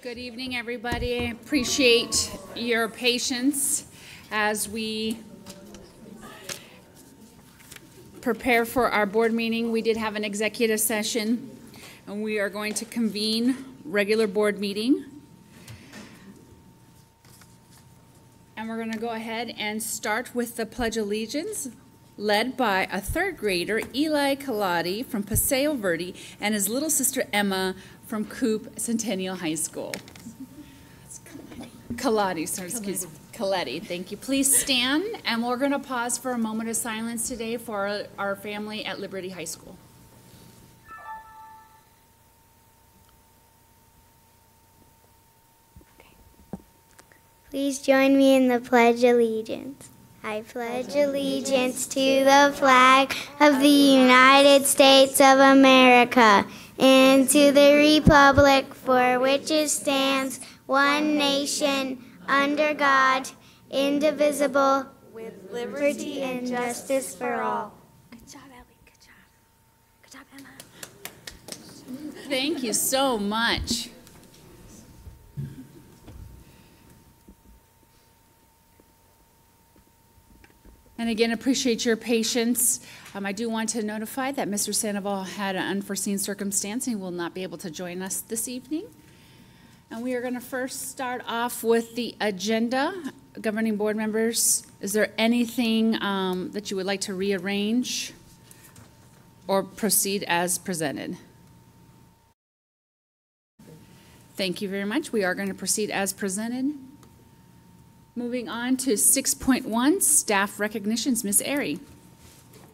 Good evening, everybody. I appreciate your patience as we prepare for our board meeting. We did have an executive session, and we are going to convene regular board meeting. And we're going to go ahead and start with the Pledge of Allegiance, led by a third grader, Eli Kaladi from Paseo Verde, and his little sister Emma from Coop Centennial High School. Kaladi, sorry, excuse me. Kaladi, thank you. Please stand, and we're going to pause for a moment of silence today for our family at Liberty High School. Please join me in the Pledge of Allegiance. I pledge allegiance to the flag of the United States of America and to the republic for which it stands, one nation, under God, indivisible, with liberty and justice for all. Good job, Ellie. Good job. Good job, Emma. Thank you so much. And again, appreciate your patience. I do want to notify that Mr. Sandoval had an unforeseen circumstance and he will not be able to join us this evening. And we are going to first start off with the agenda. Governing board members, is there anything that you would like to rearrange or proceed as presented? Thank you very much. We are going to proceed as presented. Moving on to 6.1, staff recognitions. Ms. Airy.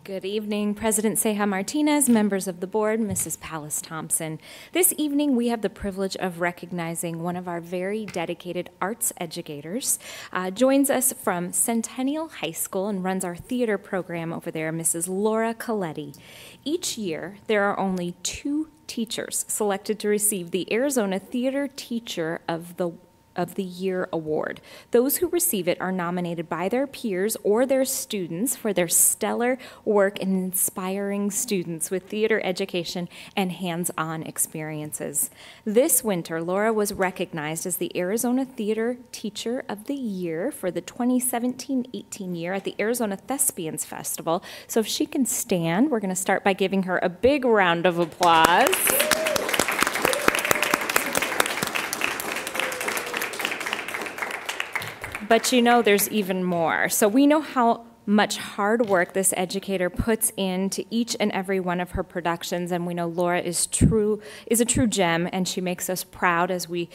Good evening, President Ceja Martinez, members of the board, Mrs. Pallas Thompson. This evening, we have the privilege of recognizing one of our very dedicated arts educators. Joins us from Centennial High School and runs our theater program over there, Mrs. Laura Coletti. Each year, there are only 2 teachers selected to receive the Arizona Theater Teacher of the Year Award. Those who receive it are nominated by their peers or their students for their stellar work in inspiring students with theater education and hands-on experiences. This winter, Laura was recognized as the Arizona Theater Teacher of the Year for the 2017-18 year at the Arizona Thespians Festival. So if she can stand, we're going to start by giving her a big round of applause. But you know there's even more. So we know how much hard work this educator puts into each and every one of her productions, and we know Laura is a true gem, and she makes us proud as we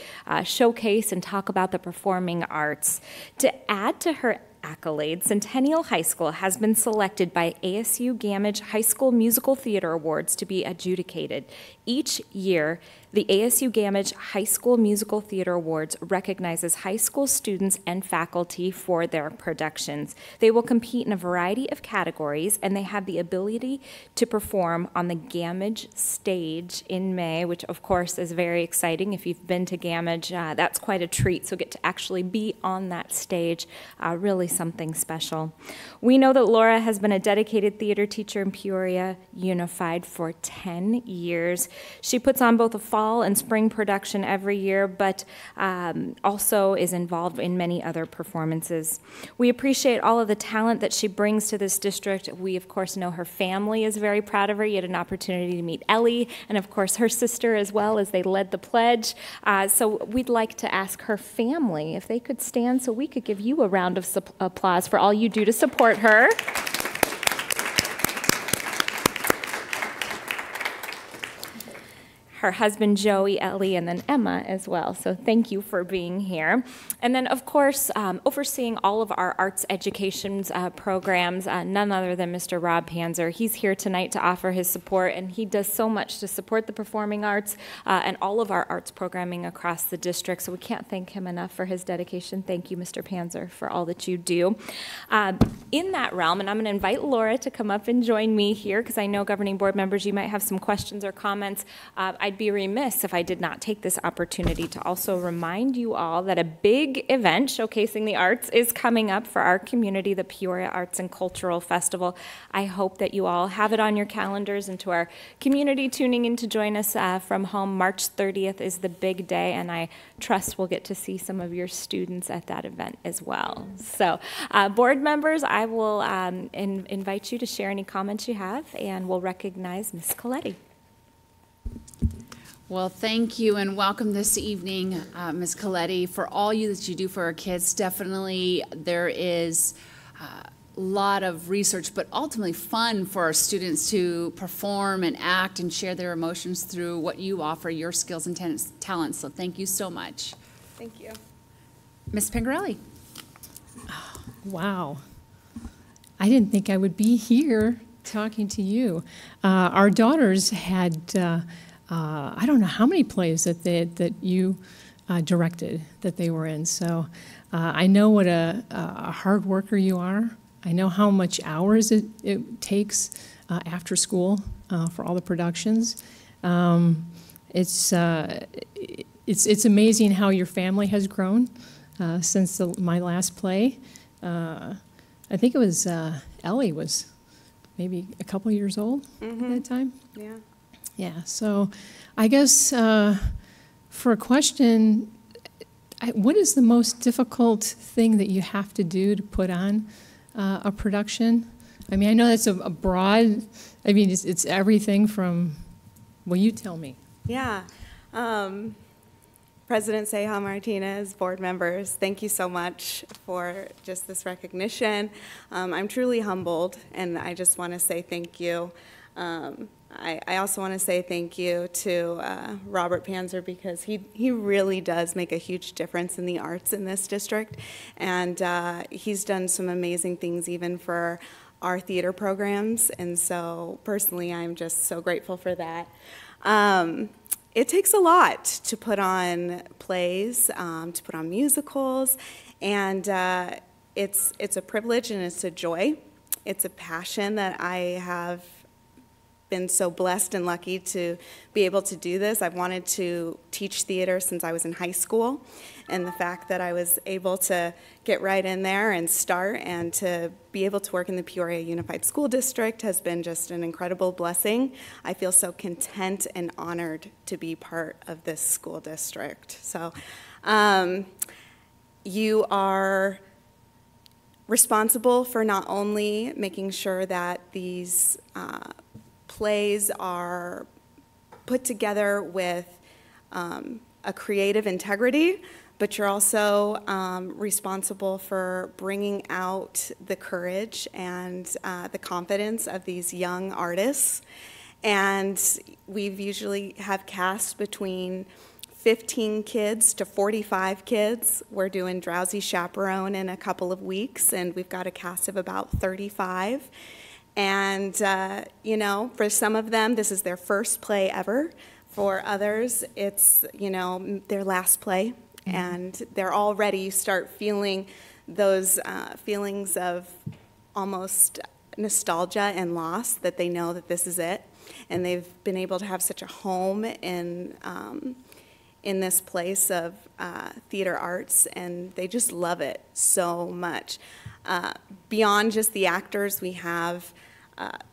showcase and talk about the performing arts. To add to her accolades, Centennial High School has been selected by ASU Gamage High School Musical Theater Awards to be adjudicated. Each year, the ASU Gamage High School Musical Theater Awards recognizes high school students and faculty for their productions. They will compete in a variety of categories, and they have the ability to perform on the Gamage stage in May, which of course is very exciting. If you've been to Gamage, that's quite a treat. So get to actually be on that stage, really something special. We know that Laura has been a dedicated theater teacher in Peoria Unified for 10 years. She puts on both a fall and spring production every year, but also is involved in many other performances. We appreciate all of the talent that she brings to this district. We, of course, know her family is very proud of her. You had an opportunity to meet Ellie, and of course her sister as well, as they led the pledge. So we'd like to ask her family if they could stand so we could give you a round of applause for all you do to support her. Her husband, Joey, Ellie, and then Emma as well. So thank you for being here. And then, of course, overseeing all of our arts education programs, none other than Mr. Rob Panzer. He's here tonight to offer his support, and he does so much to support the performing arts and all of our arts programming across the district. So we can't thank him enough for his dedication. Thank you, Mr. Panzer, for all that you do. In that realm, and I'm going to invite Laura to come up and join me here, because I know governing board members, you might have some questions or comments. I'd be remiss if I did not take this opportunity to also remind you all that a big big event showcasing the arts is coming up for our community, the Peoria Arts and Cultural Festival. I hope that you all have it on your calendars, and to our community tuning in to join us from home. March 30th is the big day, and I trust we'll get to see some of your students at that event as well. So board members, I will invite you to share any comments you have, and we'll recognize Ms. Coletti. Well, thank you and welcome this evening, Ms. Coletti, for all that you do for our kids. Definitely there is a lot of research, but ultimately fun for our students to perform and act and share their emotions through what you offer, your skills and talents. So thank you so much. Thank you. Ms. Pingarelli. Wow. I didn't think I would be here talking to you. Our daughters had, I don't know how many plays that you directed that they were in. So I know what a hard worker you are. I know how much hours it takes after school for all the productions. It's amazing how your family has grown since my last play. I think it was Ellie was maybe a couple years old at that time. Yeah. Yeah, so I guess for a question, what is the most difficult thing that you have to do to put on a production? I mean, I know that's a broad, I mean, it's everything from, well, you tell me. Yeah. President Ceja Martinez, board members, thank you so much for just this recognition. I'm truly humbled, and I just want to say thank you. I also want to say thank you to Robert Panzer, because he really does make a huge difference in the arts in this district, and he's done some amazing things even for our theater programs, and so personally I'm just so grateful for that. It takes a lot to put on plays, to put on musicals, and it's a privilege and it's a joy. It's a passion that I have been so blessed and lucky to be able to do this. I've wanted to teach theater since I was in high school, and the fact that I was able to get right in there and start and to be able to work in the Peoria Unified School District has been just an incredible blessing. I feel so content and honored to be part of this school district. So you are responsible for not only making sure that these plays are put together with a creative integrity, but you're also responsible for bringing out the courage and the confidence of these young artists. And we've usually have cast between 15 kids to 45 kids. We're doing Drowsy Chaperone in a couple of weeks, and we've got a cast of about 35. And, you know, for some of them, this is their first play ever. For others, it's, you know, their last play. And they're already, you start feeling those feelings of almost nostalgia and loss, that they know that this is it. And they've been able to have such a home in this place of theater arts, and they just love it so much. Beyond just the actors, we have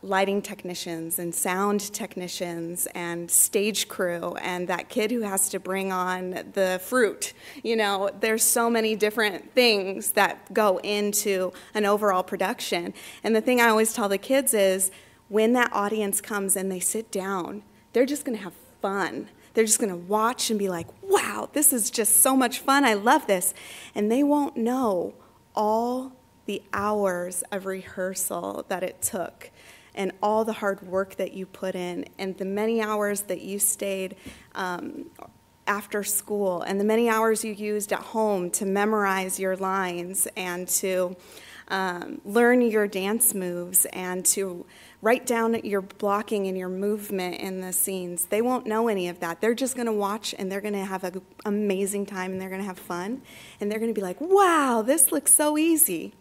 lighting technicians and sound technicians and stage crew and that kid who has to bring on the fruit. You know, there's so many different things that go into an overall production. And the thing I always tell the kids is, when that audience comes and they sit down, they're just going to have fun. They're just going to watch and be like, wow, this is just so much fun. I love this. And they won't know all the hours of rehearsal that it took, and all the hard work that you put in, and the many hours that you stayed after school, and the many hours you used at home to memorize your lines and to learn your dance moves and to write down your blocking and your movement in the scenes. They won't know any of that. They're just going to watch, and they're going to have an amazing time, and they're going to have fun, and they're going to be like, wow, this looks so easy.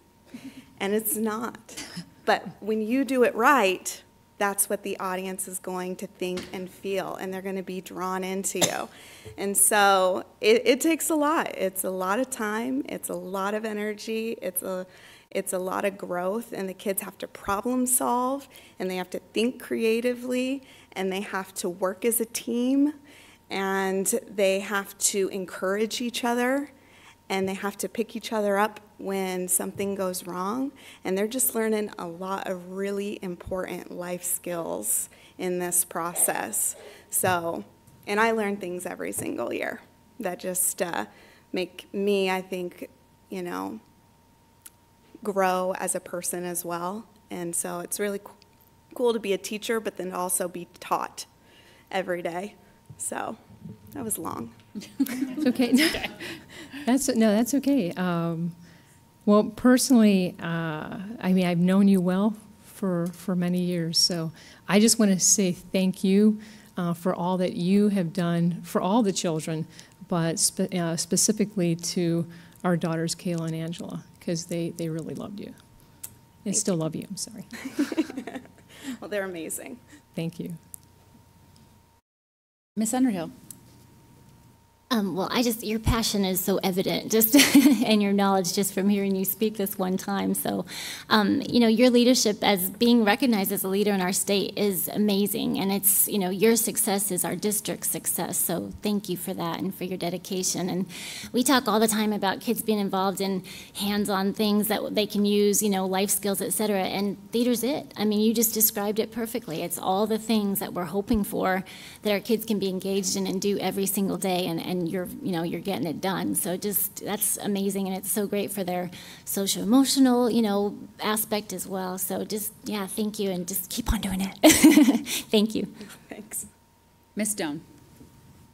And it's not. But when you do it right, that's what the audience is going to think and feel, and they're going to be drawn into you. And so it takes a lot. It's a lot of time. It's a lot of energy. It's a lot of growth, and the kids have to problem solve, and they have to think creatively, and they have to work as a team, and they have to encourage each other, and they have to pick each other up when something goes wrong. And they're just learning a lot of really important life skills in this process. So, and I learn things every single year that just make me, I think, grow as a person as well. And so it's really cool to be a teacher, but then also be taught every day. So that was long. It's okay. That's okay. Well, personally, I've known you well for many years, so I just want to say thank you for all that you have done for all the children, but specifically to our daughters, Kayla and Angela, because they really loved you. They still love you, I'm sorry. Well, they're amazing. Thank you. Miss Underhill. Well, your passion is so evident, just and your knowledge just from hearing you speak this one time. So, your leadership as being recognized as a leader in our state is amazing, and it's, your success is our district's success. So thank you for that and for your dedication. And we talk all the time about kids being involved in hands-on things that they can use, life skills, et cetera, and theater's it. You just described it perfectly. It's all the things that we're hoping for that our kids can be engaged in and do every single day, and you're getting it done. So that's amazing, and it's so great for their social emotional, aspect as well. So thank you, and just keep on doing it. Thank you. Thanks. Miss Doan.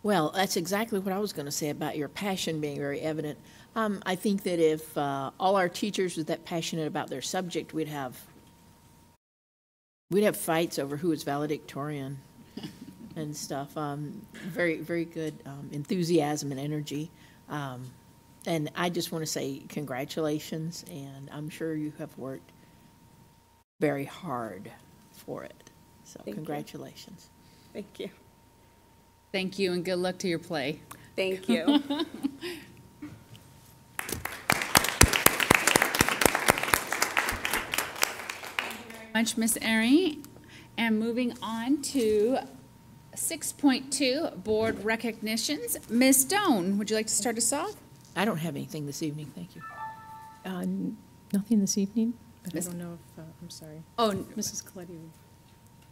Well, that's exactly what I was going to say about your passion being very evident. I think that if all our teachers were that passionate about their subject, we'd have fights over who was valedictorian and stuff. Very, very good enthusiasm and energy. And I just want to say congratulations, and I'm sure you have worked very hard for it. So congratulations. Thank you. Thank you, and good luck to your play. Thank you. Much, Miss Airy. And moving on to 6.2, board recognitions. Ms. Doan, would you like to start us off? I don't have anything this evening, thank you. Nothing this evening, but Miss- I don't know if, I'm sorry. Oh, Mrs. Coletti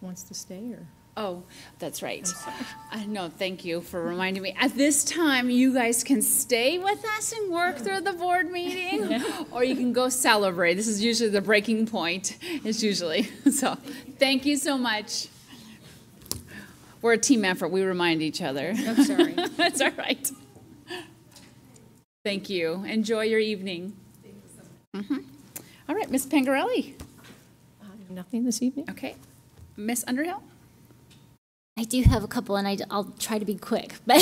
wants to stay, or? oh, that's right. No, thank you for reminding me. At this time, you guys can stay with us and work through the board meeting, or you can go celebrate. This is usually the breaking point. It's usually. So, thank you so much. We're a team effort. We remind each other. I'm sorry. That's all right. Thank you. Enjoy your evening. All right, Miss Pangarelli. Nothing this evening? Okay. Miss Underhill? I do have a couple, and I'll try to be quick. But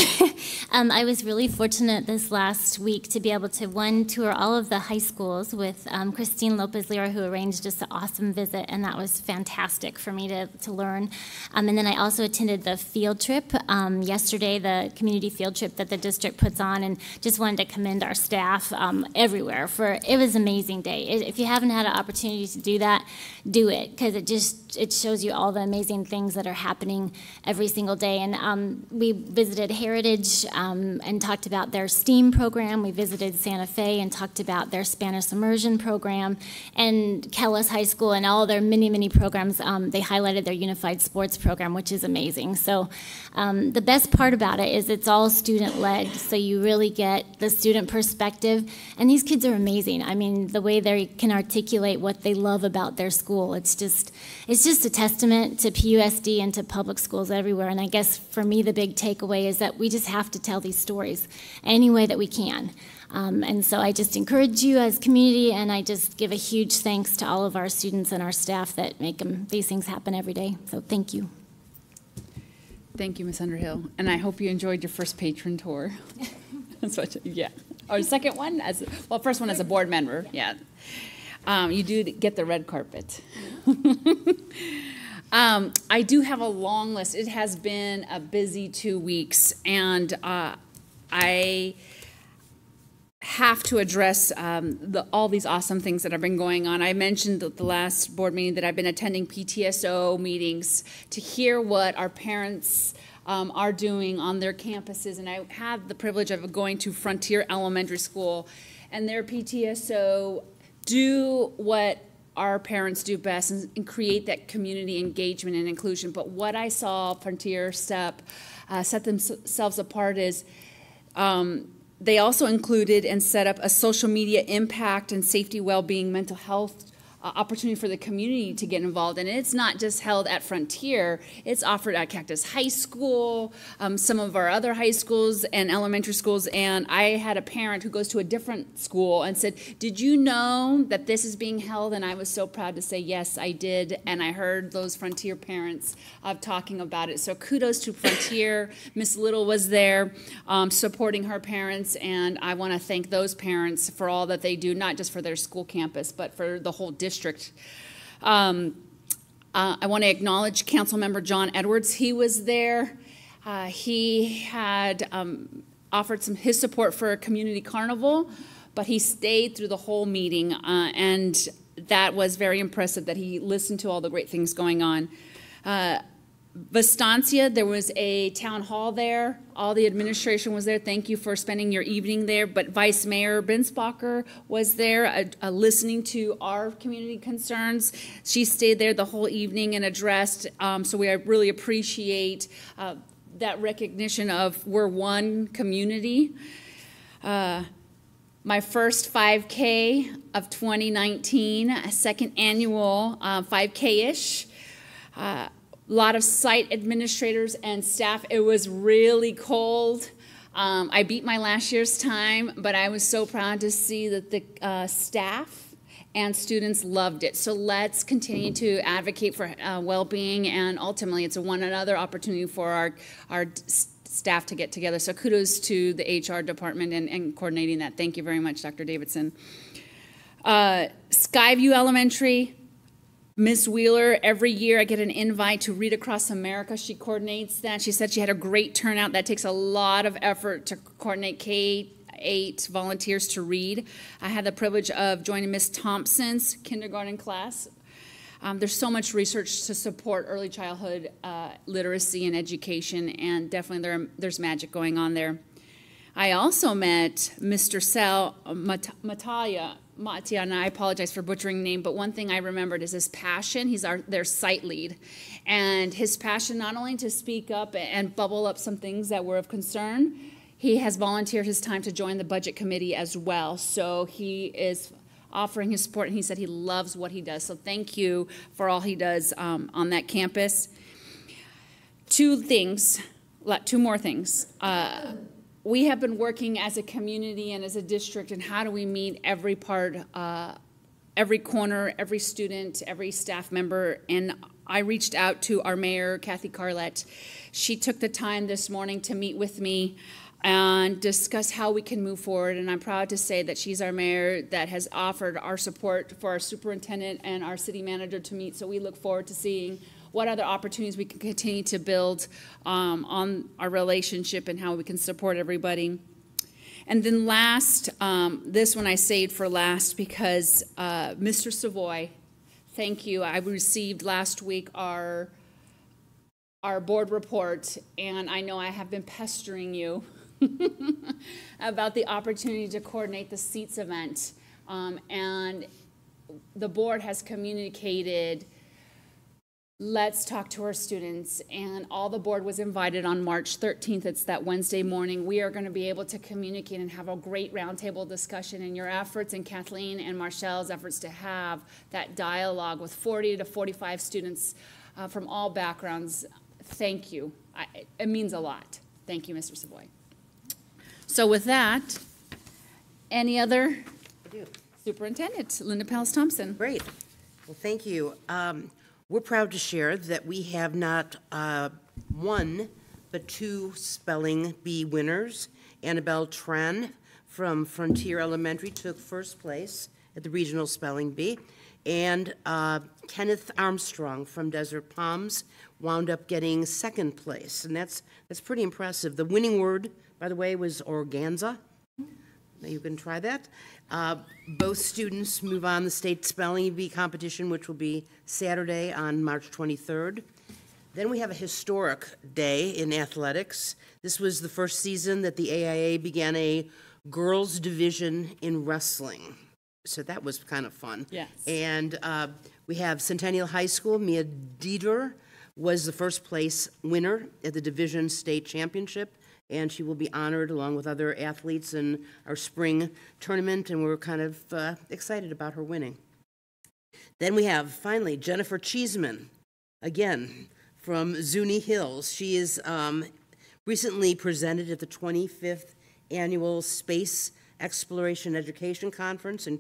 I was really fortunate this last week to be able to, tour all of the high schools with Christine Lopez-Lira, who arranged just an awesome visit, and that was fantastic for me to learn. And then I also attended the field trip yesterday, the community field trip that the district puts on, and just wanted to commend our staff everywhere it was an amazing day. If you haven't had an opportunity to do that, do it, because it shows you all the amazing things that are happening every single day. And we visited Heritage and talked about their STEAM program. We visited Santa Fe and talked about their Spanish immersion program, and Kellis High School and all their many, many programs. They highlighted their unified sports program, which is amazing. So the best part about it is it's all student-led, so you really get the student perspective. And these kids are amazing. The way they can articulate what they love about their school, it's just a testament to PUSD and to public schools everywhere. And I guess for me, the big takeaway is that we just have to tell these stories any way that we can. And so I just encourage you as community, and I just give a huge thanks to all of our students and our staff that make these things happen every day. So thank you. Thank you, Ms. Underhill. And I hope you enjoyed your first patron tour. That's what, yeah. Or the second one, first one as a board member, yeah. You do get the red carpet. I do have a long list. It has been a busy 2 weeks, and I have to address all these awesome things that have been going on. I mentioned at the last board meeting that I've been attending PTSO meetings to hear what our parents are doing on their campuses, and I had the privilege of going to Frontier Elementary School, and their PTSO do what our parents do best and create that community engagement and inclusion. But what I saw Frontier set themselves apart is they also included and set up a social media impact and safety, well-being, mental health opportunity for the community to get involved. And it's not just held at Frontier, it's offered at Cactus High School, some of our other high schools and elementary schools. And I had a parent who goes to a different school and said, did you know that this is being held? And I was so proud to say, yes, I did. And I heard those Frontier parents talking about it. So kudos to Frontier. Miss Little was there supporting her parents. And I want to thank those parents for all that they do, not just for their school campus, but for the whole district. I want to acknowledge Councilmember John Edwards. He was there. He had offered his support for a community carnival, but he stayed through the whole meeting, and that was very impressive that he listened to all the great things going on. Vistancia, there was a town hall there. All the administration was there. Thank you for spending your evening there. But Vice Mayor Binsbacher was there listening to our community concerns. She stayed there the whole evening and addressed. So we really appreciate that recognition of we're one community. My first 5K of 2019, a second annual 5K-ish. A lot of site administrators and staff. It was really cold. I beat my last year's time, but I was so proud to see that the staff and students loved it. So let's continue to advocate for well-being, and ultimately it's a one another opportunity for our staff to get together. So kudos to the HR department and coordinating that. Thank you very much, Dr. Davidson. Skyview Elementary, Miss Wheeler, every year I get an invite to Read Across America. She coordinates that. She said she had a great turnout. That takes a lot of effort to coordinate K-8 volunteers to read. I had the privilege of joining Miss Thompson's kindergarten class. There's so much research to support early childhood literacy and education, and definitely there's magic going on there. I also met Mr. Sal Mattia, and I apologize for butchering the name, but one thing I remembered is his passion. He's their site lead. And his passion not only to speak up and bubble up some things that were of concern, he has volunteered his time to join the budget committee as well. So he is offering his support, and he said he loves what he does. So thank you for all he does on that campus. Two more things. We have been working as a community and as a district, and how do we meet every part, every corner, every student, every staff member. And I reached out to our mayor, Kathy Carlett. She took the time this morning to meet with me and discuss how we can move forward. And I'm proud to say that she's our mayor that has offered our support for our superintendent and our city manager to meet. So we look forward to seeing what other opportunities we can continue to build on our relationship and how we can support everybody. And then last, this one I saved for last because Mr. Savoy, thank you. I received last week our board report, and I know I have been pestering you about the opportunity to coordinate the SEATS event. And the board has communicated, let's talk to our students, and all the board was invited on March 13th. It's that Wednesday morning. We are going to be able to communicate and have a great roundtable discussion, and your efforts and Kathleen and Marcelle's efforts to have that dialogue with 40 to 45 students from all backgrounds. Thank you. It means a lot. Thank you, Mr. Savoy. So with that, any other? I do. Superintendent, Linda Palace-Thompson. Great. Well, thank you. We're proud to share that we have not one, but two spelling bee winners. Annabelle Tran from Frontier Elementary took first place at the Regional Spelling Bee, And Kenneth Armstrong from Desert Palms wound up getting second place, and that's pretty impressive. The winning word, by the way, was organza. You can try that. Both students move on the state spelling bee competition, which will be Saturday on March 23rd. Then we have a historic day in athletics. This was the first season that the AIA began a girls' division in wrestling. So that was kind of fun. Yes. And we have Centennial High School. Mia Dieter was the first place winner at the division state championship, and she will be honored along with other athletes in our spring tournament, and we're kind of excited about her winning. Then we have, finally, Jennifer Cheeseman, again, from Zuni Hills. She is recently presented at the 25th Annual Space Exploration Education Conference in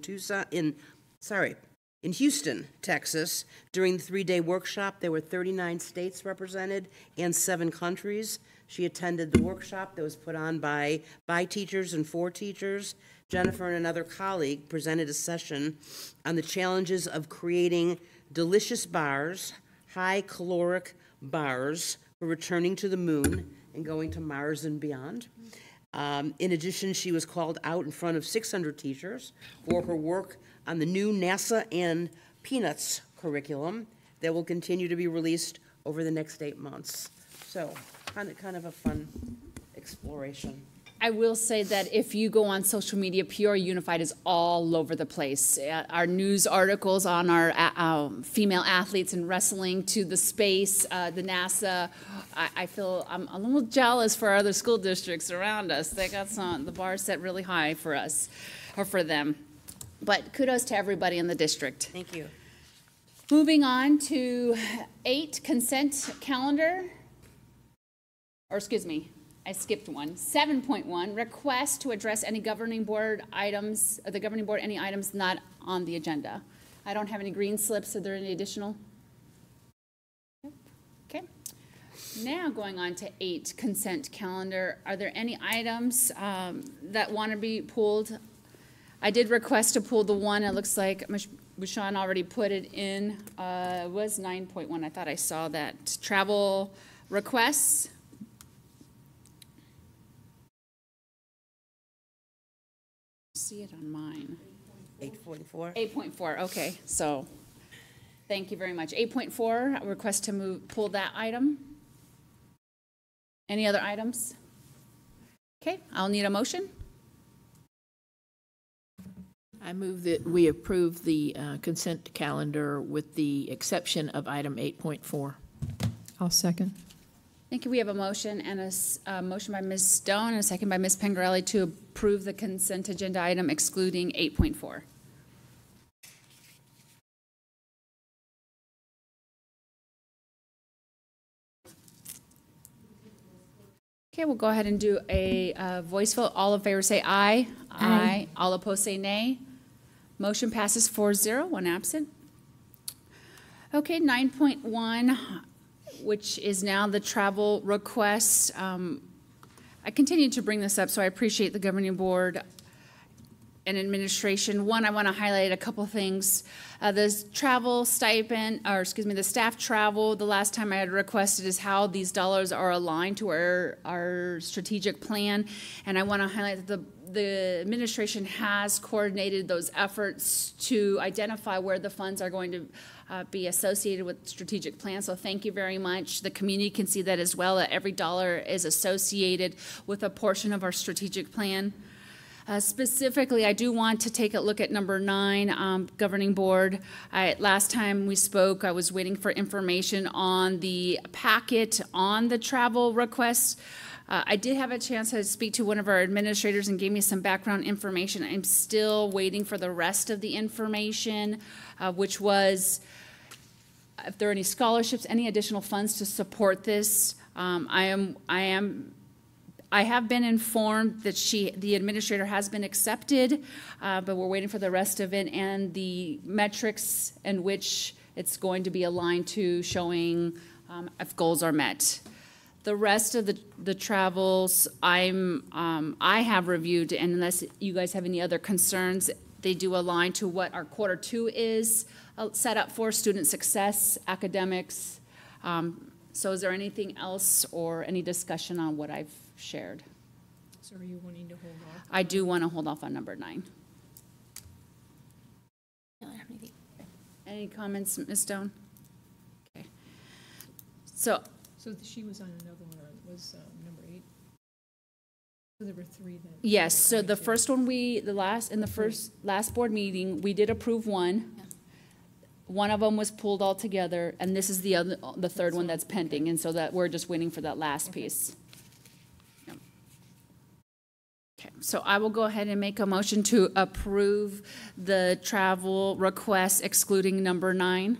Houston, Texas. During the 3-day workshop, there were 39 states represented and 7 countries. She attended the workshop that was put on by teachers and for teachers. Jennifer and another colleague presented a session on the challenges of creating delicious bars, high caloric bars for returning to the moon and going to Mars and beyond. In addition, she was called out in front of 600 teachers for her work on the new NASA and Peanuts curriculum that will continue to be released over the next 8 months. So, kind of a fun exploration. I will say that if you go on social media, Peoria Unified is all over the place. Our news articles on our female athletes in wrestling to the space, the NASA. I feel I'm a little jealous for our other school districts around us. They got the bar set really high for us, or for them. But kudos to everybody in the district. Thank you. Moving on to 8, consent calendar. Or excuse me, I skipped one. 7.1, request to address any governing board items, any items not on the agenda. I don't have any green slips. Are there any additional? Okay. Now going on to 8, consent calendar. Are there any items that want to be pulled? I did request to pull the one. It looks like Michonne already put it in. It was 9.1. I thought I saw that. Travel requests. See it on mine. 8.4. 8.4, okay, so thank you very much. 8.4, request to pull that item. Any other items? Okay, I'll need a motion. I move that we approve the consent calendar with the exception of item 8.4. I'll second. Thank you. We have a motion and a motion by Ms. Stone and a second by Ms. Pengarelli to approve the consent agenda item excluding 8.4. Okay, we'll go ahead and do a voice vote. All in favor say aye. Aye. All opposed say nay. Motion passes 4-0, 1 absent. Okay, 9.1. which is now the travel request. I continue to bring this up, so I appreciate the governing board and administration. One, I want to highlight a couple things. The travel stipend, or excuse me, the staff travel, the last time I had requested is how these dollars are aligned to our strategic plan. And I want to highlight that the administration has coordinated those efforts to identify where the funds are going to be associated with strategic plan. So thank you very much. The community can see that as well, that every dollar is associated with a portion of our strategic plan. Specifically, I do want to take a look at number 9, governing board. Last time we spoke, I was waiting for information on the packet on the travel requests. I did have a chance to speak to one of our administrators and gave me some background information. I'm still waiting for the rest of the information, which was if there are any scholarships, any additional funds to support this. I have been informed that the administrator has been accepted, but we're waiting for the rest of it and the metrics in which it's going to be aligned to, showing if goals are met. The rest of the travels I have reviewed, and unless you guys have any other concerns, They do align to what our quarter 2 is set up for, student success, academics. So is there anything else or any discussion on what I've shared? So are you wanting to hold off? I do want to hold off on number 9. Any comments, Ms. Stone? Okay. So she was on another one, was number 8? So there were 3 then? yes, so the first one last board meeting, we did approve one. One of them was pulled all together, and this is the third one that's pending, and so that we're just waiting for that last piece. Yep. Okay, so I will go ahead and make a motion to approve the travel request excluding number 9.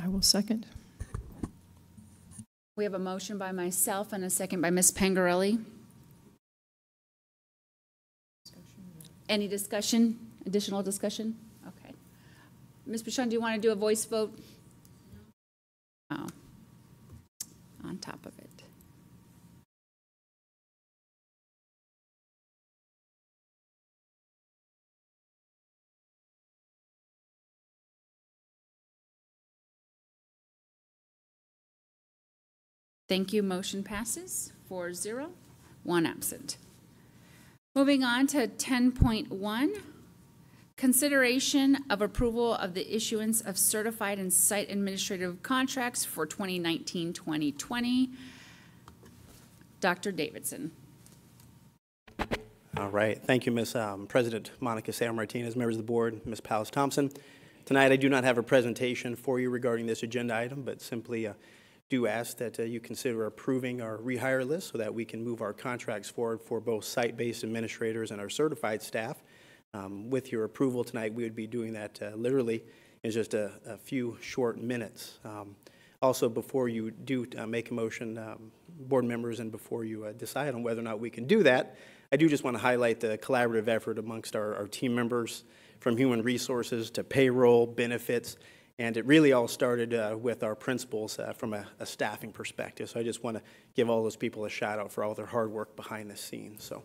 I will second. We have a motion by myself and a second by Ms. Pangarelli. Any discussion, additional discussion? Okay. Ms. Bichon, do you want to do a voice vote? Oh, on top of it. Thank you. Motion passes 4-0, 1 absent. Moving on to 10.1, consideration of approval of the issuance of certified and site administrative contracts for 2019-2020. Dr. Davidson. All right. Thank you, Ms. President Monica San Martinez, members of the board, Ms. Palace Thompson. Tonight, I do not have a presentation for you regarding this agenda item, but simply do ask that you consider approving our rehire list so that we can move our contracts forward for both site-based administrators and our certified staff. With your approval tonight, we would be doing that literally in just a few short minutes. Also, before you do make a motion, board members, and before you decide on whether or not we can do that, I do just want to highlight the collaborative effort amongst our team members, from human resources to payroll, benefits, and it really all started with our principals from a staffing perspective. So I just want to give all those people a shout out for all their hard work behind the scenes. So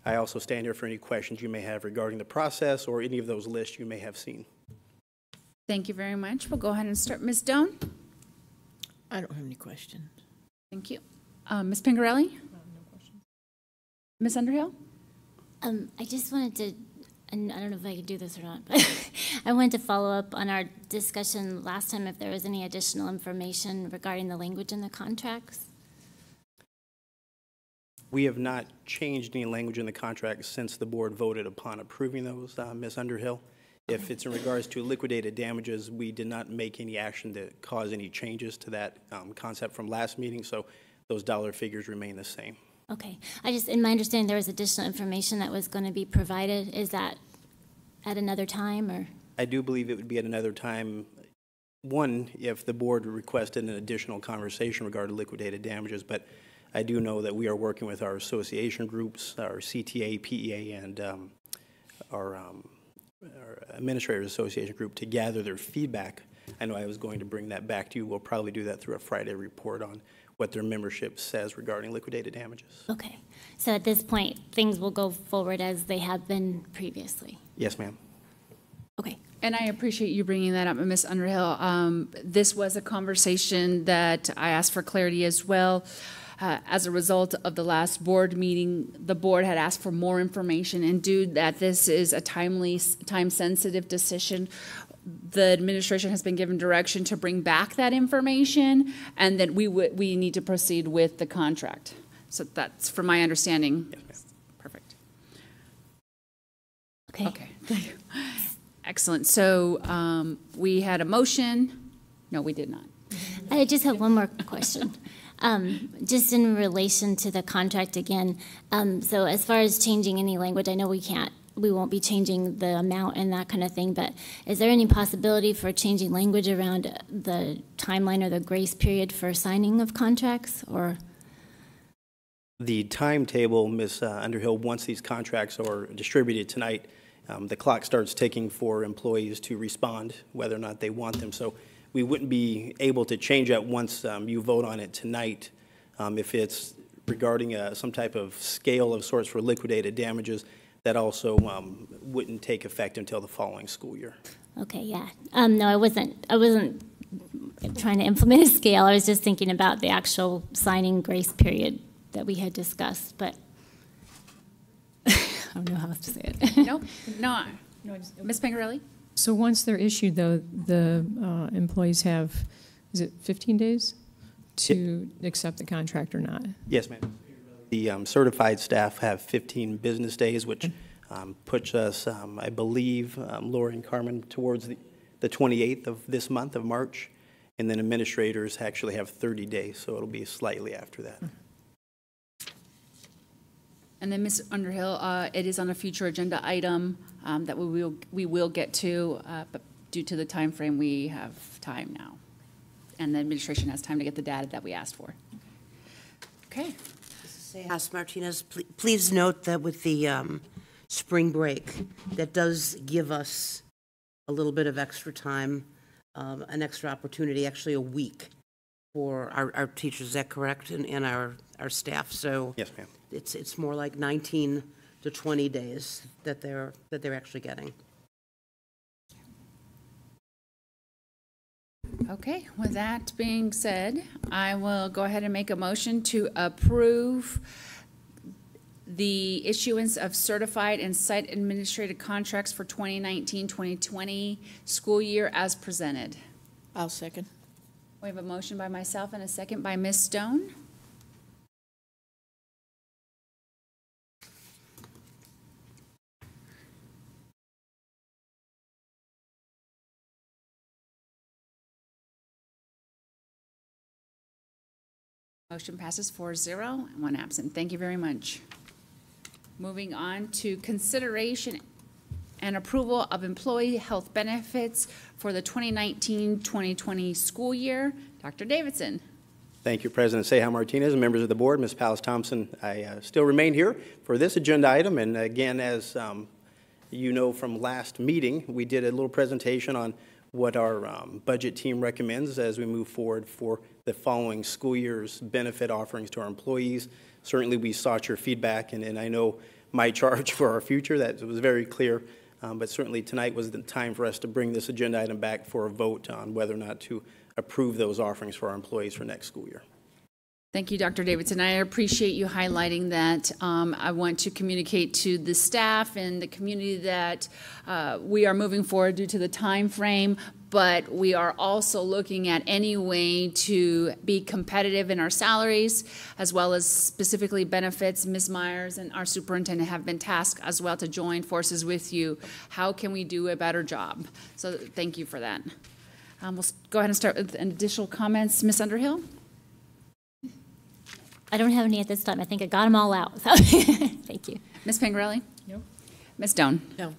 I also stand here for any questions you may have regarding the process or any of those lists you may have seen. Thank you very much. We'll go ahead and start. Ms. Doan? I don't have any questions. Thank you. Ms. Pingarelli? No questions. Ms. Underhill? I just wanted to, and I don't know if I could do this or not, but I wanted to follow up on our discussion last time if there was any additional information regarding the language in the contracts. We have not changed any language in the contract since the board voted upon approving those, Ms. Underhill. If it's in regards to liquidated damages, we did not make any action to cause any changes to that concept from last meeting, so those dollar figures remain the same. Okay. In my understanding, there was additional information that was going to be provided. Is that at another time, or? I do believe it would be at another time. One, if the board requested an additional conversation regarding liquidated damages, but I do know that we are working with our association groups, our CTA, PEA, and our Administrators Association group to gather their feedback. I know I was going to bring that back to you. We'll probably do that through a Friday report on what their membership says regarding liquidated damages. Okay. So at this point, things will go forward as they have been previously? Yes, ma'am. Okay. And I appreciate you bringing that up, Ms. Underhill. This was a conversation that I asked for clarity as well. As a result of the last board meeting, the board had asked for more information, and due that this is a time-sensitive decision, the administration has been given direction to bring back that information, and that we need to proceed with the contract. So that's, from my understanding. Yes, ma'am. Perfect. Okay. Okay. Thank you. Excellent. So we had a motion. No, we did not. I just have one more question. Just in relation to the contract again, so as far as changing any language, I know we won't be changing the amount and that kind of thing, but is there any possibility for changing language around the timeline or the grace period for signing of contracts, or? The timetable, Ms. Underhill, once these contracts are distributed tonight, the clock starts ticking for employees to respond whether or not they want them. So we wouldn't be able to change that once you vote on it tonight. If it's regarding some type of scale of sorts for liquidated damages, that also wouldn't take effect until the following school year. Okay, yeah. No, I wasn't trying to implement a scale. I was just thinking about the actual signing grace period that we had discussed, but I don't know how to say it. No, Ms. Pangarelli? So once they're issued, though, the employees have, is it 15 days to accept the contract or not? Yes, ma'am. The certified staff have 15 business days, which puts us, I believe, Laura and Carmen, towards the 28th of this month of March, and then administrators actually have 30 days, so it'll be slightly after that. And then Ms. Underhill, it is on a future agenda item that we will get to, but due to the time frame, we have time now. And the administration has time to get the data that we asked for. Okay. Ask Martinez, please note that with the spring break, that does give us a little bit of extra time, an extra opportunity, actually a week for our teachers. Is that correct? And our staff. So Yes, ma'am. it's more like 19 to 20 days that they're actually getting. Okay, with that being said, I will go ahead and make a motion to approve the issuance of certified and site administrative contracts for 2019-2020 school year as presented. I'll second. We have a motion by myself and a second by Ms. Stone. Motion passes 4-0, and 1 absent. Thank you very much. Moving on to consideration and approval of employee health benefits for the 2019-2020 school year. Dr. Davidson. Thank you, President Ceja Martinez and members of the board. Ms. Palace Thompson, I still remain here for this agenda item. And again, as you know from last meeting, we did a little presentation on what our budget team recommends as we move forward for the following school year's benefit offerings to our employees. Certainly, we sought your feedback, and I know my charge for our future, that was very clear. But certainly tonight was the time for us to bring this agenda item back for a vote on whether or not to approve those offerings for our employees for next school year. Thank you, Dr. Davidson. I appreciate you highlighting that. I want to communicate to the staff and the community that we are moving forward due to the time frame, but we are also looking at any way to be competitive in our salaries, as well as specifically benefits. Ms. Myers and our superintendent have been tasked as well to join forces with you. How can we do a better job? So thank you for that. We'll go ahead and start with additional comments. Ms. Underhill? I don't have any at this time. I think I got them all out. So thank you. Ms. Pangarelli? No. Ms. Stone? No.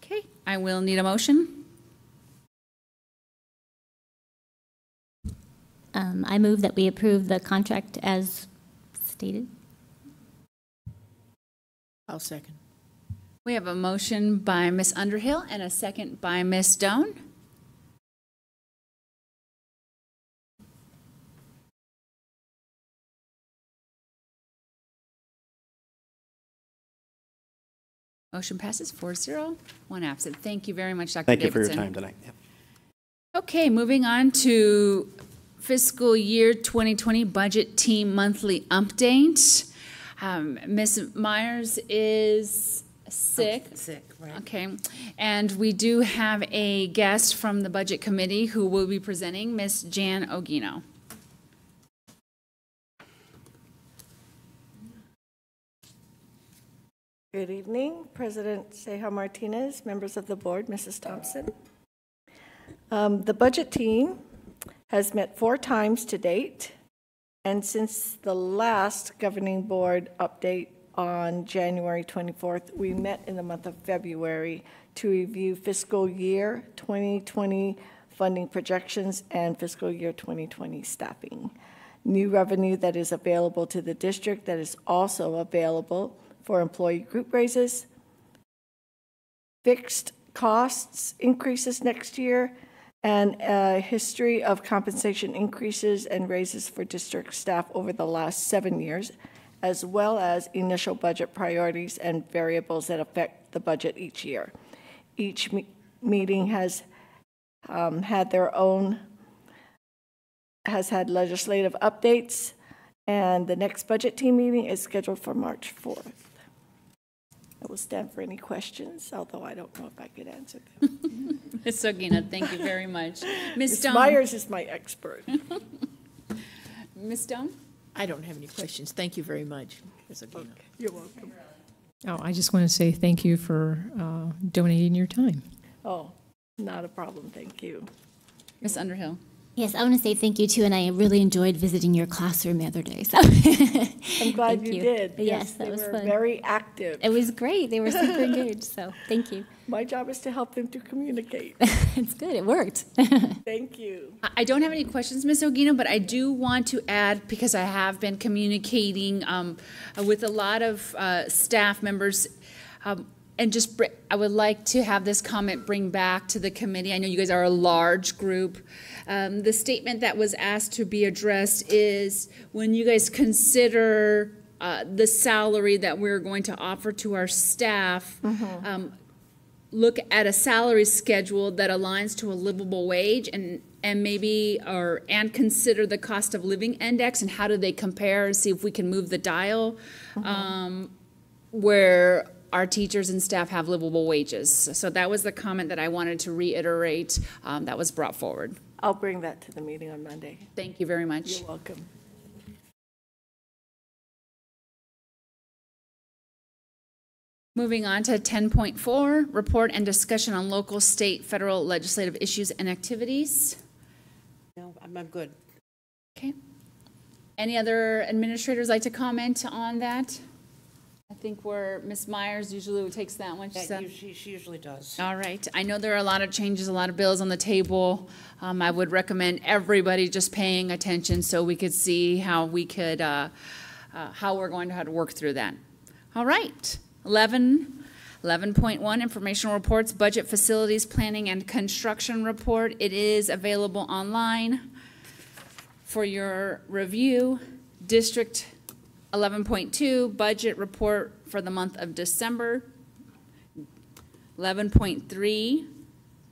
Okay, I will need a motion. I move that we approve the contract as stated. I'll second. We have a motion by Ms. Underhill and a second by Ms. Stone. Motion passes 4-0, 1 absent. Thank you very much, Dr. Thank you Davidson. for your time tonight. Yep. Okay, moving on to fiscal year 2020 budget team monthly update. Ms. Myers is sick. Sick, right. Okay, and we do have a guest from the budget committee who will be presenting, Ms. Jan Ogino. Good evening, President Ceja Martinez, members of the board, Mrs. Thompson. The budget team has met 4 times to date, and since the last governing board update on January 24th, we met in the month of February to review fiscal year 2020 funding projections and fiscal year 2020 staffing. New revenue that is available to the district that is also available for employee group raises, fixed costs increases next year, and a history of compensation increases and raises for district staff over the last 7 years, as well as initial budget priorities and variables that affect the budget each year. Each meeting has had legislative updates, and the next budget team meeting is scheduled for March 4th. I will stand for any questions, although I don't know if I could answer them. Ms. Sogina, thank you very much. Ms. Ms. Stone. Myers is my expert. Ms. Stone? I don't have any questions. Thank you very much, Ms. Aquino. You're welcome. Oh, I just want to say thank you for donating your time. Oh, not a problem, thank you. Ms. Underhill? Yes, I want to say thank you too, and I really enjoyed visiting your classroom the other day. So I'm glad Thank you you. did. Yes, that they was were fun. very active. it was great. They were super engaged. So thank you. My job is to help them to communicate. It's good. It worked. Thank you. I don't have any questions, Ms. Ogino, but I do want to add, because I have been communicating with a lot of staff members, and just I would like to have this comment bring back to the committee. I know you guys are a large group. The statement that was asked to be addressed is, when you guys consider the salary that we're going to offer to our staff, look at a salary schedule that aligns to a livable wage, and maybe and consider the cost of living index and how do they compare, and see if we can move the dial where our teachers and staff have livable wages. So that was the comment that I wanted to reiterate that was brought forward. I'll bring that to the meeting on Monday. Thank you very much. You're welcome. Moving on to 10.4, report and discussion on local, state, federal legislative issues and activities. No, I'm good. Okay. Any other administrators like to comment on that? I think where Ms. Myers usually takes that one. She usually does. All right. I know there are a lot of changes, a lot of bills on the table. I would recommend everybody just paying attention so we could see how we could, how we're going to have to work through that. All right. 11.1, informational reports, budget, facilities, planning, and construction report. It is available online for your review. District 11.2, budget report for the month of December. 11.3,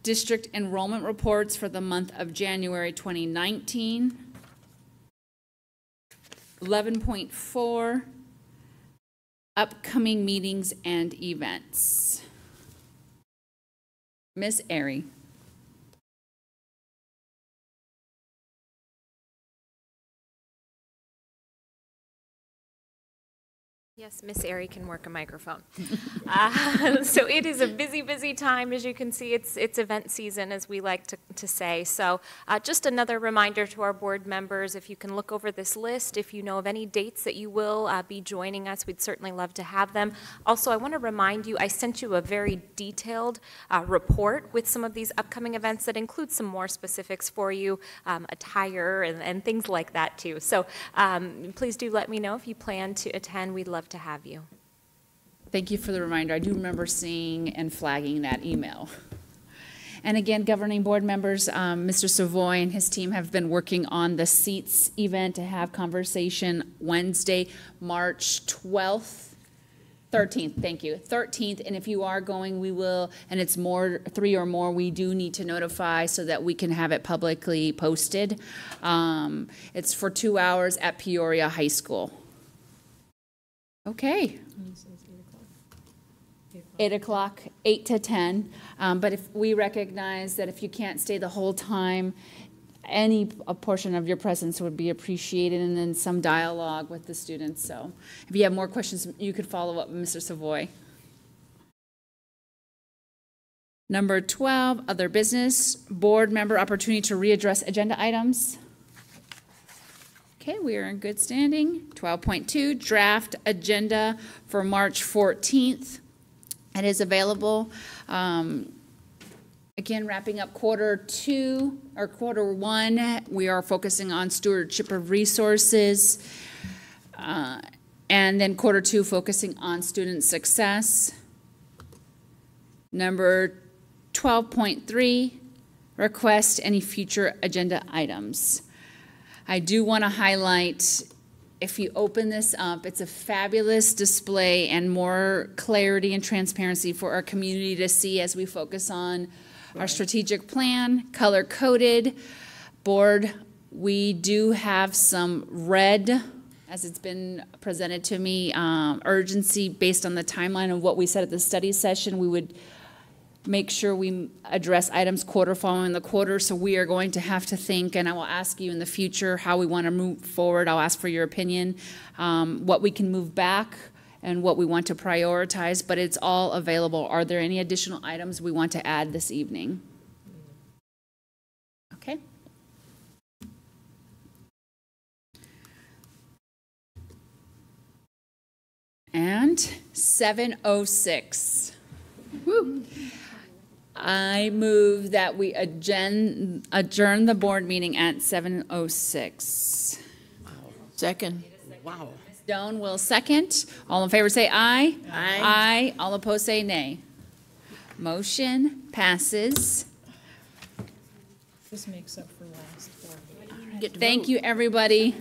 district enrollment reports for the month of January 2019. 11.4, upcoming meetings and events. Ms. Airy. Yes, Miss Airy can work a microphone. So it is a busy, busy time. As you can see, it's event season, as we like to say. So just another reminder to our board members, if you can look over this list, if you know of any dates that you will be joining us, we'd certainly love to have them. Also, I want to remind you, I sent you a very detailed report with some of these upcoming events that includes some more specifics for you, attire and things like that too. So please do let me know if you plan to attend. We'd love to have you. Thank you for the reminder. I do remember seeing and flagging that email. And again, governing board members, Mr. Savoy and his team have been working on the seats event to have conversation Wednesday, March 13th, thank you, 13th. And if you are going, we will, and it's 3 or more, we do need to notify so that we can have it publicly posted. It's for 2 hours at Peoria High School. Okay. 8 o'clock, 8 to 10. But if we recognize that if you can't stay the whole time, a portion of your presence would be appreciated, and then some dialogue with the students. So if you have more questions, you could follow up with Mr. Savoy. Number 12, other business, board member opportunity to readdress agenda items. Okay, we are in good standing. 12.2, draft agenda for March 14th. It is available. Again, wrapping up quarter one, we are focusing on stewardship of resources. And then quarter two, focusing on student success. Number 12.3, request any future agenda items. I do want to highlight if you open this up, it's a fabulous display and more clarity and transparency for our community to see as we focus on our strategic plan, color-coded. Board, we do have some red, as it's been presented to me, urgency based on the timeline of what we said at the study session. We would make sure we address items quarter following the quarter, so we are going to have to think, and I will ask you in the future how we want to move forward. I'll ask for your opinion, what we can move back and what we want to prioritize, but it's all available. Are there any additional items we want to add this evening? Okay. And 7:06. Woo. I move that we adjourn the board meeting at 7:06. Second. Wow. Ms. Doan will second. All in favor say aye. Aye. Aye. All opposed say nay. Motion passes. This makes up for last board meeting. Get to Thank vote. you, everybody.